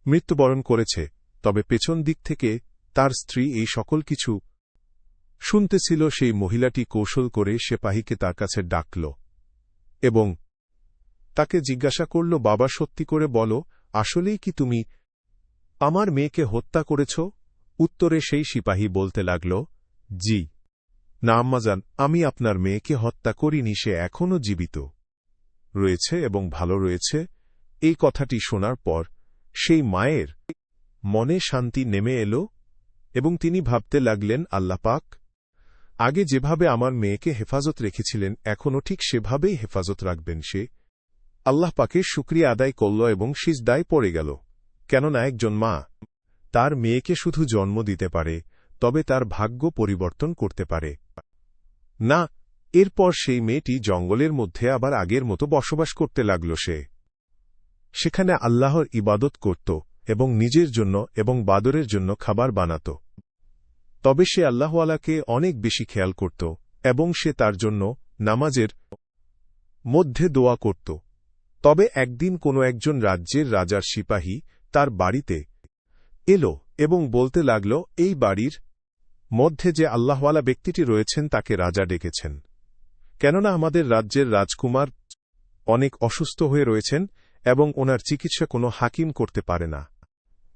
মৃত্যুবরণ করেছে। তবে পেছন দিক থেকে তার স্ত্রী এই সকল কিছু শুনতেছিল। সেই মহিলাটি কৌশল করে সিপাহীকে তার কাছে ডাকল এবং তাকে জিজ্ঞাসা করল, বাবা, সত্যি করে বলো, আসলেই কি তুমি আমার মেয়েকে হত্যা করেছ? উত্তরে সেই সিপাহী বলতে লাগল, জি না আম্মাজান, আমি আপনার মেয়েকে হত্যা করিনি, সে এখনও জীবিত রয়েছে এবং ভালো রয়েছে। এই কথাটি শোনার পর সেই মায়ের মনে শান্তি নেমে এল এবং তিনি ভাবতে লাগলেন, আল্লাহ পাক আগে যেভাবে আমার মেয়েকে হেফাজত রেখেছিলেন এখনও ঠিক সেভাবেই হেফাজত রাখবেন। সে আল্লাহ পাকের শুকরিয়া আদায় করল এবং সিজদায় পড়ে গেল। কেননা একজন মা তার মেয়েকে শুধু জন্ম দিতে পারে, তবে তার ভাগ্য পরিবর্তন করতে পারে না। এরপর সেই মেয়েটি জঙ্গলের মধ্যে আবার আগের মতো বসবাস করতে লাগল। সেখানে আল্লাহর ইবাদত করত এবং নিজের জন্য এবং বাদরের জন্য খাবার বানাত। তবে সে আল্লাহওয়ালাকে অনেক বেশি খেয়াল করত এবং সে তার জন্য নামাজের মধ্যে দোয়া করত। তবে একদিন কোনো একজন রাজ্যের রাজার সিপাহী তার বাড়িতে এল এবং বলতে লাগল, এই বাড়ির মধ্যে যে আল্লাহওয়ালা ব্যক্তিটি রয়েছেন তাকে রাজা ডেকেছেন, কেননা আমাদের রাজ্যের রাজকুমার অনেক অসুস্থ হয়ে রয়েছেন এবং ওনার চিকিৎসা কোনো হাকিম করতে পারে না।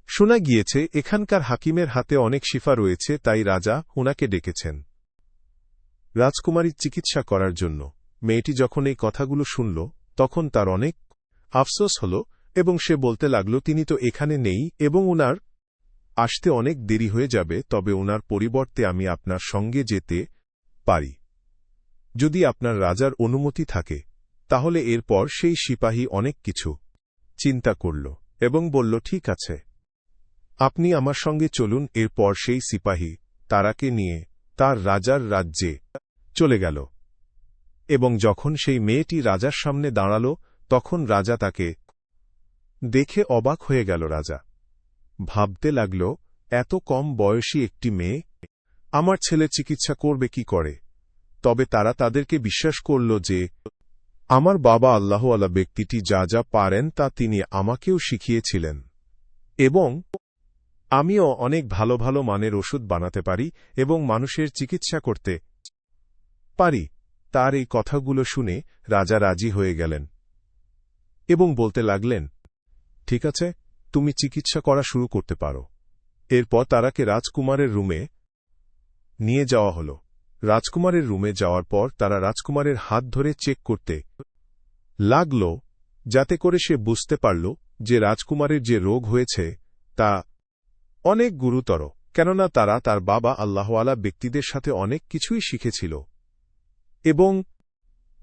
শোনা গিয়েছে এখানকার হাকিমের হাতে অনেক শিফা রয়েছে, তাই রাজা ওনাকে ডেকেছেন রাজকুমারীর চিকিৎসা করার জন্য। মেয়েটি যখন এই কথাগুলো শুনল তখন তার অনেক আফসোস হল এবং সে বলতে লাগল, তিনি তো এখানে নেই এবং ওনার আসতে অনেক দেরি হয়ে যাবে, তবে ওনার পরিবর্তে আমি আপনার সঙ্গে যেতে পারি যদি আপনার রাজার অনুমতি থাকে। তাহলে এরপর সেই সিপাহী অনেক কিছু চিন্তা করল এবং বলল, ঠিক আছে, আপনি আমার সঙ্গে চলুন। এরপর সেই সিপাহী তারাকে নিয়ে তার রাজার রাজ্যে চলে গেল এবং যখন সেই মেয়েটি রাজার সামনে দাঁড়াল তখন রাজা তাকে দেখে অবাক হয়ে গেল। রাজা ভাবতে লাগল, এত কম বয়সী একটি মেয়ে আমার ছেলের চিকিৎসা করবে কি করে? তবে তারা তাদেরকে বিশ্বাস করল যে আমার বাবা আল্লাহওয়ালা ব্যক্তিটি যা যা পারেন তা তিনি আমাকেও শিখিয়েছিলেন এবং আমিও অনেক ভালো ভালো মানের ওষুধ বানাতে পারি এবং মানুষের চিকিৎসা করতে পারি। তার এই কথাগুলো শুনে রাজা রাজি হয়ে গেলেন এবং বলতে লাগলেন, ঠিক আছে, তুমি চিকিৎসা করা শুরু করতে পারো। এরপর তারাকে রাজকুমারের রুমে নিয়ে যাওয়া হল। রাজকুমারের রুমে যাওয়ার পর তারা রাজকুমারের হাত ধরে চেক করতে লাগল, যাতে করে সে বুঝতে পারল যে রাজকুমারের যে রোগ হয়েছে তা অনেক গুরুতর, কেননা তারা তার বাবা আল্লাহওয়ালা ব্যক্তিদের সাথে অনেক কিছুই শিখেছিল এবং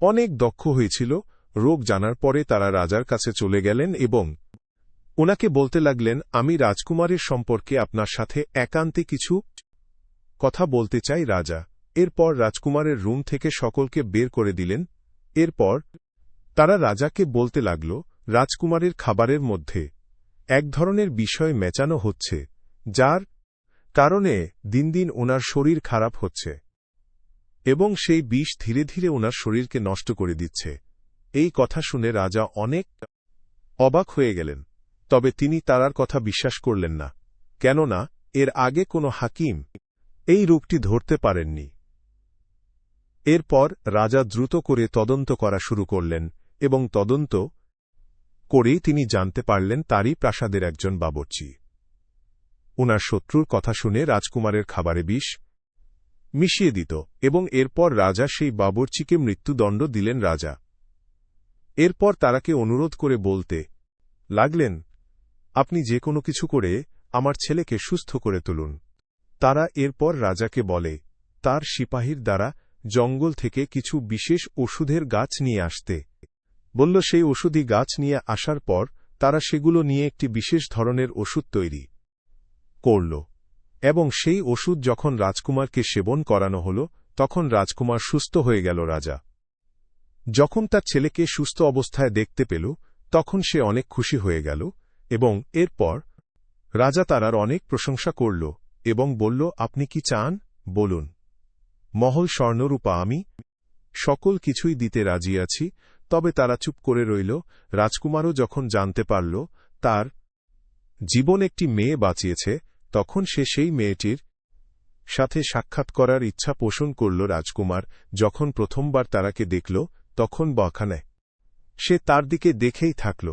অনেক দক্ষ হয়েছিল। রোগ জানার পরে তারা রাজার কাছে চলে গেলেন এবং ওনাকে বলতে লাগলেন, আমি রাজকুমারের সম্পর্কে আপনার সাথে একান্তে কিছু কথা বলতে চাই। রাজা এরপর রাজকুমারের রুম থেকে সকলকে বের করে দিলেন। এরপর তারা রাজাকে বলতে লাগল, রাজকুমারের খাবারের মধ্যে এক ধরনের বিষয় মেচানো হচ্ছে, যার কারণে দিন দিন ওনার শরীর খারাপ হচ্ছে এবং সেই বিষ ধীরে ধীরে ওনার শরীরকে নষ্ট করে দিচ্ছে। এই কথা শুনে রাজা অনেক অবাক হয়ে গেলেন, তবে তিনি তার কথা বিশ্বাস করলেন না, কেননা এর আগে কোনো হাকিম এই রোগটি ধরতে পারেননি। এরপর রাজা দ্রুত করে তদন্ত করা শুরু করলেন এবং তদন্ত করেই তিনি জানতে পারলেন তারই প্রাসাদের একজন বাবুর্চি ওনার শত্রুর কথা শুনে রাজকুমারের খাবারে বিষ মিশিয়ে দিত এবং এরপর রাজা সেই বাবুর্চিকে মৃত্যুদণ্ড দিলেন। রাজা এরপর তারাকে অনুরোধ করে বলতে লাগলেন, আপনি যে কোনো কিছু করে আমার ছেলেকে সুস্থ করে তুলুন। তারা এরপর রাজাকে বলে তার সিপাহীর দ্বারা জঙ্গল থেকে কিছু বিশেষ ওষুধের গাছ নিয়ে আসতে বলল। সেই ওষুধি গাছ নিয়ে আসার পর তারা সেগুলো নিয়ে একটি বিশেষ ধরনের ওষুধ তৈরি করল এবং সেই ওষুধ যখন রাজকুমারকে সেবন করানো হল তখন রাজকুমার সুস্থ হয়ে গেল। রাজা যখন তার ছেলেকে সুস্থ অবস্থায় দেখতে পেল তখন সে অনেক খুশি হয়ে গেল এবং এরপর রাজা তারার অনেক প্রশংসা করল এবং বলল, আপনি কি চান বলুন, মহল স্বর্ণরূপা আমি সকল কিছুই দিতে রাজি আছি। তবে তারা চুপ করে রইল। রাজকুমারও যখন জানতে পারল তার জীবন একটি মেয়ে বাঁচিয়েছে তখন সে সেই মেয়েটির সাথে সাক্ষাৎ করার ইচ্ছা পোষণ করল। রাজকুমার যখন প্রথমবার তারাকে দেখল তখন বাখানায় সে তার দিকে দেখেই থাকল,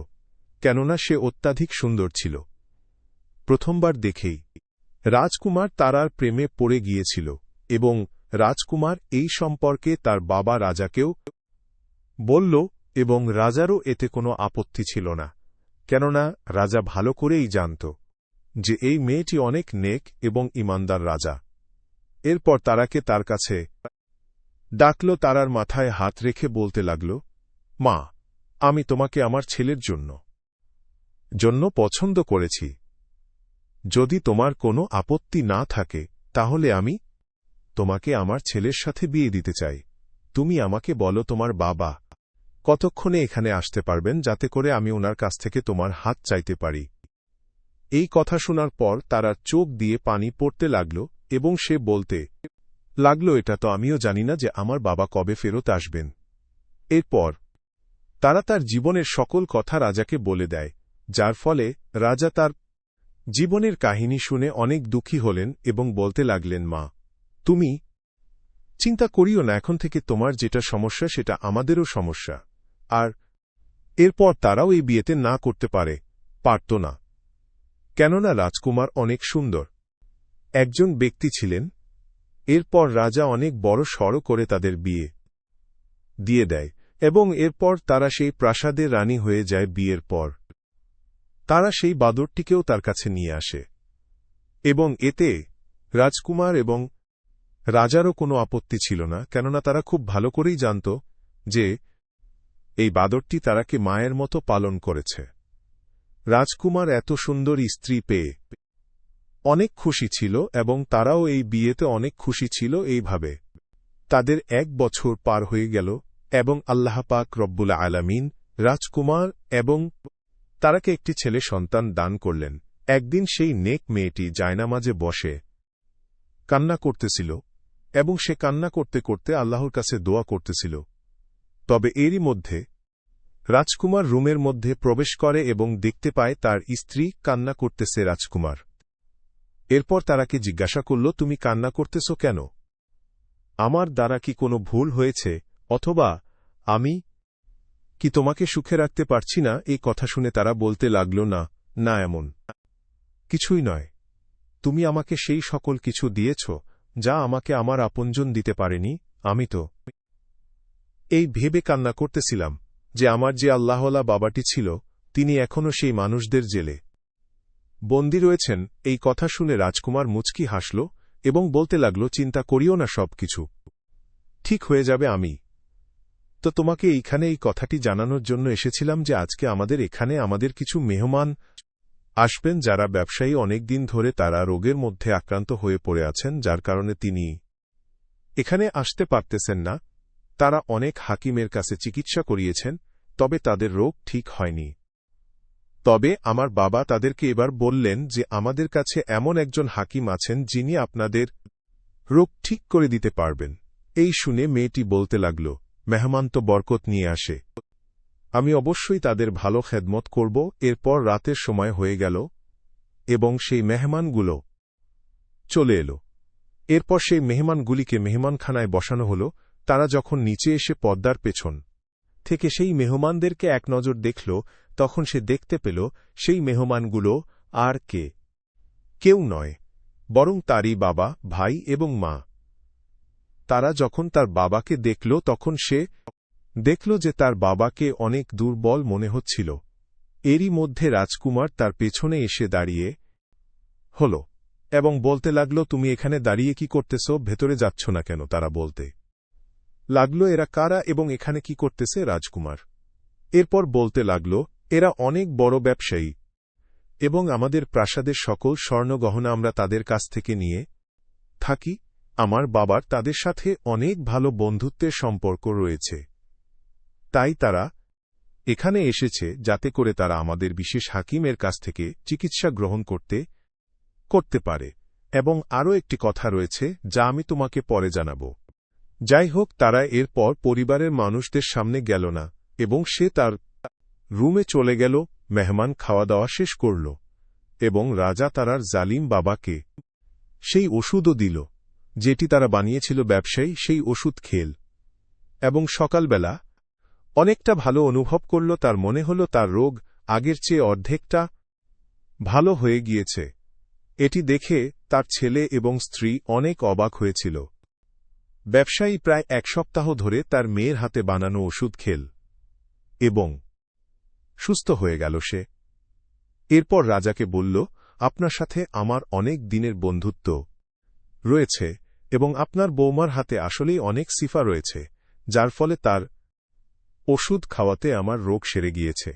কেননা সে অত্যাধিক সুন্দর ছিল। প্রথমবার দেখেই রাজকুমার তারার প্রেমে পড়ে গিয়েছিল এবং রাজকুমার এই সম্পর্কে তার বাবা রাজাকেও বলল এবং রাজারও এতে কোনো আপত্তি ছিল না, কেননা রাজা ভালো করেই জানত যে এই মেয়েটি অনেক নেক এবং ইমানদার রাজা। এরপর তারাকে তার কাছে ডাকল, তারার মাথায় হাত রেখে বলতে লাগল, মা, আমি তোমাকে আমার ছেলের জন্য পছন্দ করেছি। যদি তোমার কোনো আপত্তি না থাকে তাহলে আমি তোমাকে আমার ছেলের সাথে বিয়ে দিতে চাই। তুমি আমাকে বলো তোমার বাবা কতক্ষণে এখানে আসতে পারবেন, যাতে করে আমি ওনার কাছ থেকে তোমার হাত চাইতে পারি। এই কথা শোনার পর তারার চোখ দিয়ে পানি পড়তে লাগল এবং সে বলতে লাগল, এটা তো আমিও জানি না যে আমার বাবা কবে ফেরত আসবেন। এরপর তারা তার জীবনের সকল কথা রাজাকে বলে দেয়, যার ফলে রাজা তার জীবনের কাহিনী শুনে অনেক দুঃখী হলেন এবং বলতে লাগলেন, মা, তুমি চিন্তা করিও না, এখন থেকে তোমার যেটা সমস্যা সেটা আমাদেরও সমস্যা। আর এরপর তারাও এই বিয়েতে না করতে পারত না, কেননা রাজকুমার অনেক সুন্দর একজন ব্যক্তি ছিলেন। এরপর রাজা অনেক বড় সড় করে তাদের বিয়ে দিয়ে দেয় এবং এরপর তারা সেই প্রাসাদের রানী হয়ে যায়। বিয়ের পর তারা সেই বাদরটিকেও তার কাছে নিয়ে আসে এবং এতে রাজকুমার এবং রাজারও কোনো আপত্তি ছিল না, কেননা তারা খুব ভালো করেই জানত যে এই বাদরটি তারাকে মায়ের মতো পালন করেছে। রাজকুমার এত সুন্দর স্ত্রী পেয়ে অনেক খুশি ছিল এবং তারাও এই বিয়েতে অনেক খুশি ছিল। এইভাবে তাদের 1 বছর পার হয়ে গেল এবং আল্লাহ পাক রব্বুল আলামিন রাজকুমার এবং তারাকে একটি ছেলে সন্তান দান করলেন। একদিন সেই নেক মেয়েটি জায়নামাজে বসে কান্না করতেছিল এবং সে কান্না করতে করতে আল্লাহর কাছে দোয়া করতেছিল। তবে এরই মধ্যে রাজকুমার রুমের মধ্যে প্রবেশ করে এবং দেখতে পায় তার স্ত্রী কান্না করতেছে। রাজকুমার এরপর তারাকে জিজ্ঞাসা করল, তুমি কান্না করতেছ কেন? আমার দ্বারা কি কোনো ভুল হয়েছে, অথবা আমি কি তোমাকে সুখে রাখতে পারছি না? এই কথা শুনে তারা বলতে লাগল, না না, এমন কিছুই নয়। তুমি আমাকে সেই সকল কিছু দিয়েছ যা আমাকে আমার আপনজন দিতে পারেনি। আমি তো এই ভেবে কান্না করতেছিলাম যে আমার যে আল্লাহওয়ালা বাবাটি ছিল তিনি এখনও সেই মানুষদের জেলে বন্দী রয়েছেন। এই কথা শুনে রাজকুমার মুচকি হাসল এবং বলতে লাগল, চিন্তা করিও না, সব কিছু ঠিক হয়ে যাবে। আমি তো তোমাকে এইখানে এই কথাটি জানানোর জন্য এসেছিলাম যে আজকে আমাদের এখানে আমাদের কিছু মেহমান আসবেন, যারা ব্যবসায়ী অনেক দিন ধরে তারা রোগের মধ্যে আক্রান্ত হয়ে পড়ে আছেন, যার কারণে তিনি এখানে আসতে পারতেছেন না। তারা অনেক হাকিমের কাছে চিকিৎসা করিয়েছেন, তবে তাদের রোগ ঠিক হয়নি। তবে আমার বাবা তাদেরকে এবার বললেন যে আমাদের কাছে এমন একজন হাকিম আছেন যিনি আপনাদের রোগ ঠিক করে দিতে পারবেন। এই শুনে মেয়েটি বলতে লাগল, মেহমান তো বরকত নিয়ে আসে, আমি অবশ্যই তাদের ভালো খেদমত করব। এরপর রাতের সময় হয়ে গেল এবং সেই মেহমানগুলো চলে এলো। এরপর সেই মেহমানগুলিকে মেহমানখানায় বসানো হল। তারা যখন নিচে এসে পর্দার পেছন থেকে সেই মেহমানদেরকে এক নজর দেখল, তখন সে দেখতে পেল সেই মেহমানগুলো আর কেউ নয়, বরং তারই বাবা, ভাই এবং মা। তারা যখন তার বাবাকে দেখল তখন সে দেখল যে তার বাবাকে অনেক দুর্বল মনে হচ্ছিল। এরই মধ্যে রাজকুমার তার পেছনে এসে দাঁড়িয়ে হল এবং বলতে লাগল, তুমি এখানে দাঁড়িয়ে কি করতেছ? ভেতরে যাচ্ছ না কেন? তারা বলতে লাগল, এরা কারা এবং এখানে কি করতেছে? রাজকুমার এরপর বলতে লাগল, এরা অনেক বড় ব্যবসায়ী এবং আমাদের প্রাসাদের সকল স্বর্ণগহনা আমরা তাদের কাছ থেকে নিয়ে থাকি। আমার বাবার তাদের সাথে অনেক ভালো বন্ধুত্বের সম্পর্ক রয়েছে, তাই তারা এখানে এসেছে যাতে করে তারা আমাদের বিশেষ হাকিমের কাছ থেকে চিকিৎসা গ্রহণ করতে পারে। এবং আরও একটি কথা রয়েছে যা আমি তোমাকে পরে জানাব। যাই হোক, তারা এরপর পরিবারের মানুষদের সামনে গেল না এবং সে তার রুমে চলে গেল। মেহমান খাওয়া দাওয়া শেষ করল এবং রাজা তারার জালিম বাবাকে সেই ওষুধও দিল যেটি তারা বানিয়েছিল ব্যবসায়ী। সেই ওষুধ খেল এবং সকালবেলা অনেকটা ভালো অনুভব করল। তার মনে হল তার রোগ আগের চেয়ে অর্ধেকটা ভালো হয়ে গিয়েছে। এটি দেখে তার ছেলে এবং স্ত্রী অনেক অবাক হয়েছিল। ব্যবসায়ী প্রায় 1 সপ্তাহ ধরে তার মেয়ের হাতে বানানো ওষুধ খেল এবং সুস্থ হয়ে গেল সে। এরপর রাজাকে বলল, আপনার সাথে আমার অনেক দিনের বন্ধুত্ব রয়েছে এবং আপনার বৌমার হাতে আসলেই অনেক সিফা রয়েছে, যার ফলে তার ওষুধ খাওয়াতে আমার রোগ সেরে গিয়েছে।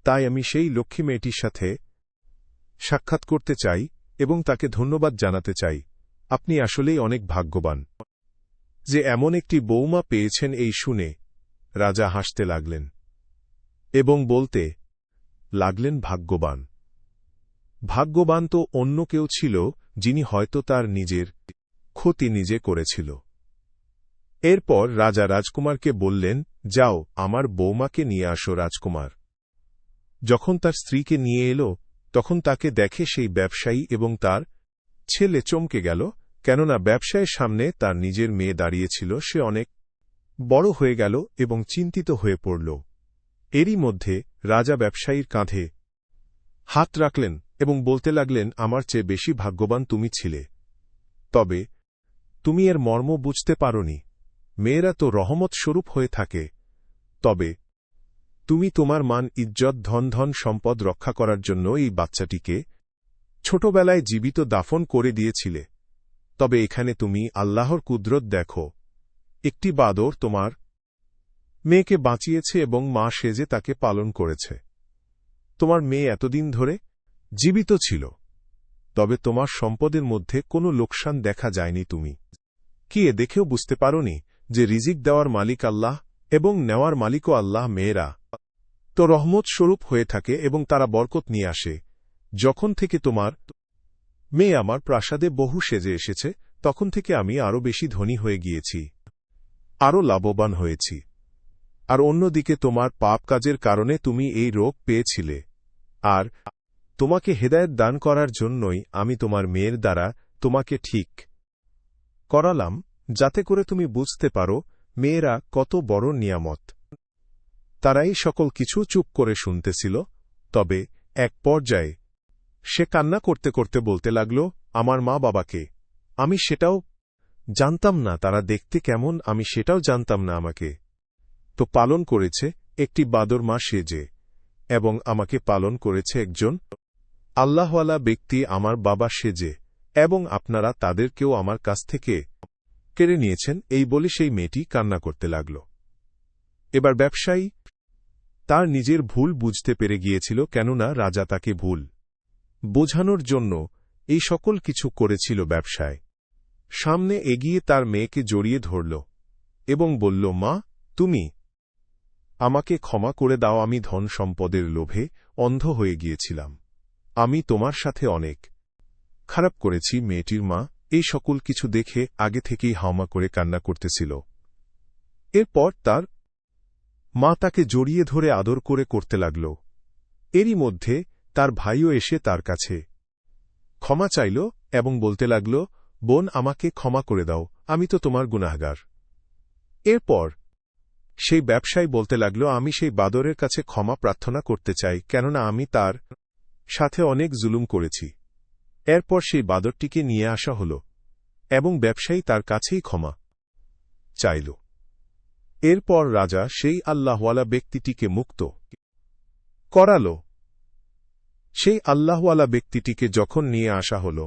তাই আমি সেই লক্ষ্মী মেয়েটির সাথে সাক্ষাৎ করতে চাই এবং তাকে ধন্যবাদ জানাতে চাই। আপনি আসলেই অনেক ভাগ্যবান যে এমন একটি বৌমা পেয়েছেন। এই শুনে রাজা হাসতে লাগলেন এবং বলতে লাগলেন, ভাগ্যবান ভাগ্যবান তো অন্য কেউ ছিল, যিনি হয়তো তার নিজের ক্ষতি নিজে করেছিল। এরপর রাজা রাজকুমারকে বললেন, যাও আমার বৌমাকে নিয়ে আসো। রাজকুমার যখন তার স্ত্রীকে নিয়ে এলো, তখন তাকে দেখে সেই ব্যবসায়ী এবং তার ছেলে চমকে গেল, কেননা ব্যবসায়ের সামনে তার নিজের মেয়ে দাঁড়িয়েছিল। সে অনেক বড় হয়ে গেল এবং চিন্তিত হয়ে পড়ল। এরই মধ্যে রাজা ব্যবসায়ীর কাঁধে হাত রাখলেন এবং বলতে লাগলেন, আমার চেয়ে বেশি ভাগ্যবান তুমি ছিলে, তবে তুমি এর মর্ম বুঝতে পারোনি। মেয়েরা তো রহমত স্বরূপ হয়ে থাকে, তবে তুমি তোমার মান ইজ্জত ধন সম্পদ রক্ষা করার জন্য এই বাচ্চাটিকে ছোটবেলায় জীবিত দাফন করে দিয়েছিলে। তবে এখানে তুমি আল্লাহর কুদরত দেখো, একটি বাদর তোমার মেয়েকে বাঁচিয়েছে এবং মা সেজে তাকে পালন করেছে। তোমার মেয়ে এতদিন ধরে জীবিত ছিল, তবে তোমার সম্পদের মধ্যে কোনো লোকসান দেখা যায়নি। তুমি কি এ দেখেও বুঝতে পারোনি যে রিজিক দেওয়ার মালিক আল্লাহ এবং নেওয়ার মালিকও আল্লাহ? মেয়েরা তো রহমত স্বরূপ হয়ে থাকে এবং তারা বরকত নিয়ে আসে। যখন থেকে তোমার মেয়ে আমার প্রাসাদে বহু সেজে এসেছে, তখন থেকে আমি আরও বেশি ধনী হয়ে গিয়েছি, আরও লাভবান হয়েছি। আর অন্যদিকে তোমার পাপ কাজের কারণে তুমি এই রোগ পেয়েছিলে, আর তোমাকে হেদায়েত দান করার জন্যই আমি তোমার মেয়ের দ্বারা তোমাকে ঠিক করালাম, যাতে করে তুমি বুঝতে পারো মেয়েরা কত বড় নিয়ামত। তারাই সকল কিছু চুপ করে শুনতেছিল। তবে এক পর্যায়ে সে কান্না করতে করতে বলতে লাগল, আমার মা বাবাকে আমি সেটাও জানতাম না, তারা দেখতে কেমন আমি সেটাও জানতাম না। আমাকে তো পালন করেছে একটি বাদর মা সেজে, এবং আমাকে পালন করেছে একজন আল্লাহওয়ালা ব্যক্তি আমার বাবা সেজে, এবং আপনারা তাদেরকেও আমার কাছ থেকে কেড়ে নিয়েছেন। এই বলে সেই মেয়েটি কান্না করতে লাগল। এবার ব্যবসায়ী তার নিজের ভুল বুঝতে পেরে গিয়েছিল, কেননা রাজা তাকে ভুল বোঝানোর জন্য এই সকল কিছু করেছিল। ব্যবসায় সামনে এগিয়ে তার মেয়েকে জড়িয়ে ধরল এবং বলল, মা, তুমি আমাকে ক্ষমা করে দাও। আমি ধন সম্পদের লোভে অন্ধ হয়ে গিয়েছিলাম। আমি তোমার সাথে অনেক খারাপ করেছি। মেয়েটির মা এই সকল কিছু দেখে আগে থেকেই হাওমা করে কান্না করতেছিল। এরপর তার মা তাকে জড়িয়ে ধরে আদর করে করতে লাগল। এরই মধ্যে তার ভাইও এসে তার কাছে ক্ষমা চাইল এবং বলতে লাগল, বোন, আমাকে ক্ষমা করে দাও, আমি তো তোমার গুনাহগার। এরপর সেই ব্যবসায়ী বলতে লাগল, আমি সেই বাদরের কাছে ক্ষমা প্রার্থনা করতে চাই, কেননা আমি তার সাথে অনেক জুলুম করেছি। এরপর সেই বাদরটিকে নিয়ে আসা হল এবং ব্যবসায়ী তার কাছেই ক্ষমা চাইল। এরপর রাজা সেই আল্লাহওয়ালা ব্যক্তিটিকে মুক্ত করাল। সেই আল্লাহওয়ালা ব্যক্তিটিকে যখন নিয়ে আসা হল,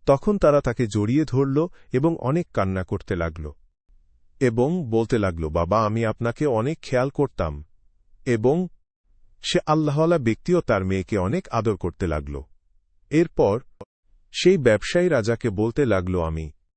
তখন তারা তাকে জড়িয়ে ধরল এবং অনেক কান্না করতে লাগল এবং বলতে লাগল, বাবা, আমি আপনাকে অনেক খেয়াল করতাম। এবং সে আল্লাহওয়ালা ব্যক্তিও তার মেয়েকে অনেক আদর করতে লাগল। এরপর সেই ব্যবসায়ী রাজাকে বলতে লাগল, আমি